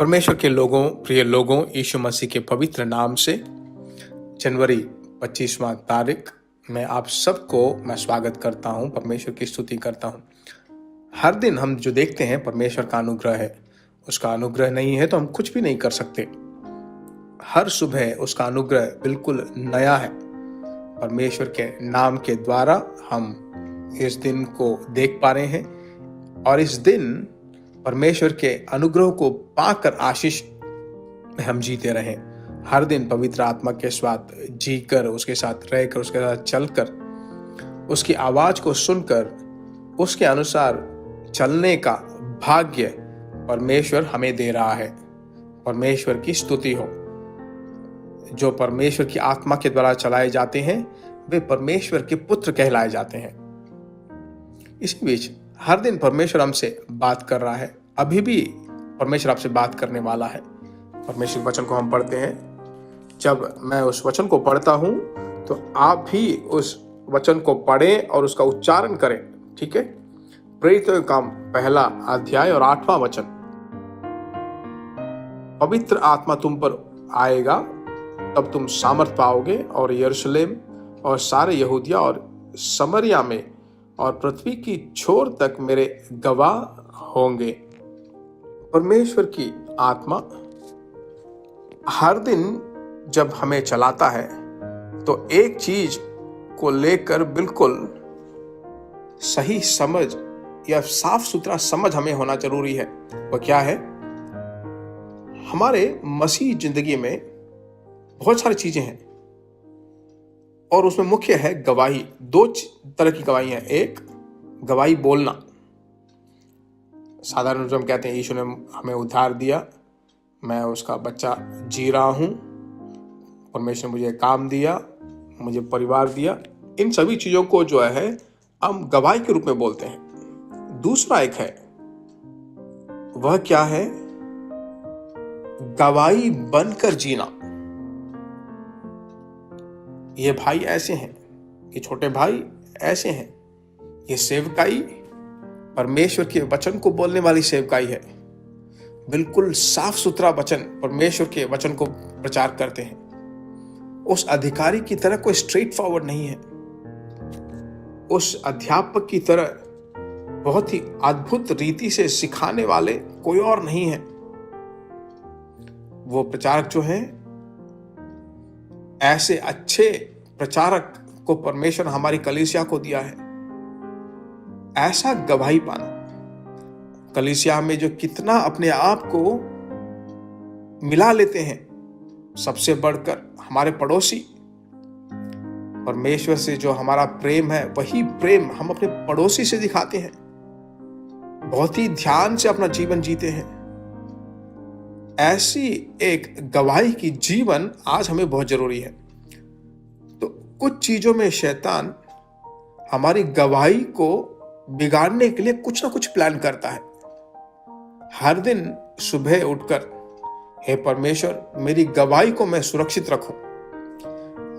परमेश्वर के लोगों, प्रिय लोगों, यीशु मसीह के पवित्र नाम से जनवरी 25वां तारीख में आप सबको मैं स्वागत करता हूं, परमेश्वर की स्तुति करता हूं। हर दिन हम जो देखते हैं परमेश्वर का अनुग्रह है, उसका अनुग्रह नहीं है तो हम कुछ भी नहीं कर सकते। हर सुबह उसका अनुग्रह बिल्कुल नया है। परमेश्वर के नाम के द्वारा हम इस दिन को देख पा रहे हैं और इस दिन परमेश्वर के अनुग्रह को पाकर आशीष में हम जीते रहें। हर दिन पवित्र आत्मा के साथ जीकर, उसके साथ रहकर, उसके साथ चलकर, उसकी आवाज को सुनकर उसके अनुसार चलने का भाग्य परमेश्वर हमें दे रहा है। परमेश्वर की स्तुति हो। जो परमेश्वर की आत्मा के द्वारा चलाए जाते हैं वे परमेश्वर के पुत्र कहलाए जाते हैं। इसी बीच हर दिन परमेश्वर हमसे बात कर रहा है। अभी भी परमेश्वर आपसे बात करने वाला है। परमेश्वर वचन को हम पढ़ते हैं। जब मैं उस वचन को पढ़ता हूं तो आप भी उस वचन को पढ़ें और उसका उच्चारण करें, ठीक है? प्रेरितों का काम 1 अध्याय और 8वां वचन। पवित्र आत्मा तुम पर आएगा, तब तुम सामर्थ पाओगे और यरूशलेम और सारे यहूदिया और समरिया में और पृथ्वी की छोर तक मेरे गवाह होंगे। परमेश्वर की आत्मा हर दिन जब हमें चलाता है तो एक चीज को लेकर बिल्कुल सही समझ या साफ सुथरा समझ हमें होना जरूरी है। वो क्या है? हमारे मसीह जिंदगी में बहुत सारी चीजें हैं और उसमें मुख्य है गवाही। 2 तरह की गवाही है। एक, गवाही बोलना। साधारण रूप से हम कहते हैं यीशु ने हमें उद्धार दिया, मैं उसका बच्चा जी रहा हूं, परमेश्वर ने मुझे काम दिया, मुझे परिवार दिया। इन सभी चीजों को जो है हम गवाही के रूप में बोलते हैं। दूसरा एक है, वह क्या है? गवाही बनकर जीना। ये भाई ऐसे हैं, ये छोटे भाई ऐसे हैं। ये सेवकाई परमेश्वर के वचन को बोलने वाली सेवकाई है। बिल्कुल साफ सुथरा वचन, परमेश्वर के वचन को प्रचार करते हैं। उस अधिकारी की तरह कोई स्ट्रेट फॉरवर्ड नहीं है। उस अध्यापक की तरह बहुत ही अद्भुत रीति से सिखाने वाले कोई और नहीं है। वो प्रचारक जो हैं, ऐसे अच्छे प्रचारक को परमेश्वर हमारी कलीसिया को दिया है। ऐसा गवाही पाना, कलीसिया में जो कितना अपने आप को मिला लेते हैं, सबसे बढ़कर हमारे पड़ोसी। परमेश्वर से जो हमारा प्रेम है वही प्रेम हम अपने पड़ोसी से दिखाते हैं। बहुत ही ध्यान से अपना जीवन जीते हैं। ऐसी एक गवाही की जीवन आज हमें बहुत जरूरी है। तो कुछ चीजों में शैतान हमारी गवाही को बिगाड़ने के लिए कुछ ना कुछ प्लान करता है। हर दिन सुबह उठकर, हे परमेश्वर, मेरी गवाही को मैं सुरक्षित रखूं।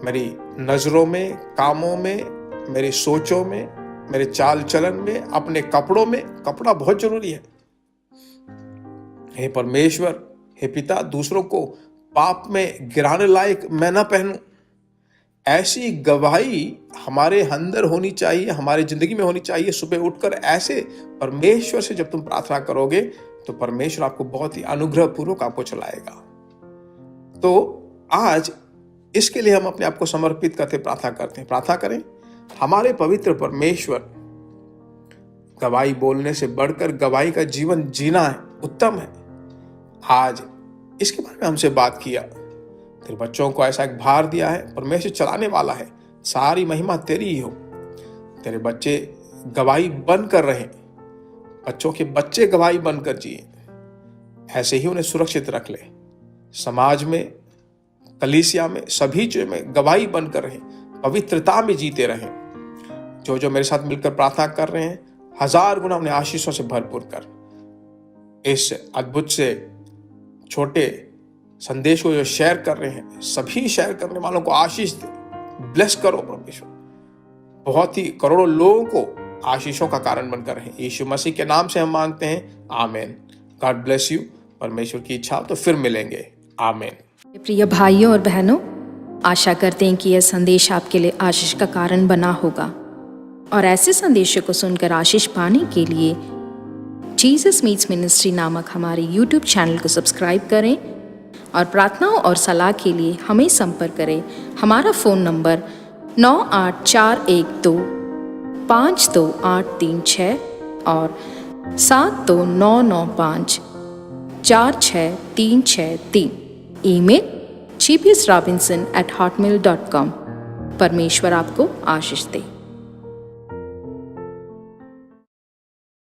मेरी नजरों में, कामों में, मेरी सोचों में, मेरे चाल चलन में, अपने कपड़ों में। कपड़ा बहुत जरूरी है। हे परमेश्वर, हे पिता, दूसरों को पाप में गिराने लायक मैं ना पहनूं। ऐसी गवाही हमारे अंदर होनी चाहिए, हमारी जिंदगी में होनी चाहिए। सुबह उठकर ऐसे परमेश्वर से जब तुम प्रार्थना करोगे तो परमेश्वर आपको बहुत ही अनुग्रह पूर्वक आपको चलाएगा। तो आज इसके लिए हम अपने आप को समर्पित करते प्रार्थना करते हैं। प्रार्थना करें। हमारे पवित्र परमेश्वर, गवाही बोलने से बढ़कर गवाही का जीवन जीना है, उत्तम है। आज इसके बारे में हमसे बात किया। तेरे बच्चों को ऐसा एक भार दिया है, परमेश्वर चलाने वाला है। सारी महिमा तेरी ही हो। तेरे बच्चे गवाही बनकर रहें, बच्चों के बच्चे गवाही बनकर जिए। ऐसे ही उन्हें सुरक्षित रख ले। समाज में, कलीसिया में, सभी चीजों में गवाही बनकर रहें, पवित्रता में जीते रहें। जो जो मेरे साथ मिलकर प्रार्थना कर रहे हैं, 1000 गुना उन्हें आशीषों से भरपूर कर। इस अद्भुत से छोटे संदेश को जो शेयर कर रहे हैं, सभी शेयर करने वालों को आशीष दे। ब्लेस करो परमेश्वर। बहुत ही करोड़ों लोगों को आशीषों का कारण बनकर रहे। यीशु मसीह के नाम से हम मांगते हैं, आमीन। God bless you. परमेश्वर की इच्छा हो तो फिर मिलेंगे। आमीन। प्रिय भाइयों और बहनों, आशा करते हैं कि यह संदेश आपके लिए आशीष का कारण बना होगा, और ऐसे संदेशों को सुनकर आशीष पाने के लिए जीसस मीट्स मिनिस्ट्री नामक हमारे YouTube चैनल को सब्सक्राइब करें और प्रार्थनाओं और सलाह के लिए हमें संपर्क करें। हमारा फ़ोन नंबर 9841252836 और 7299546363। Email gbsrobinson@hotmail.com। परमेश्वर आपको आशीष दे।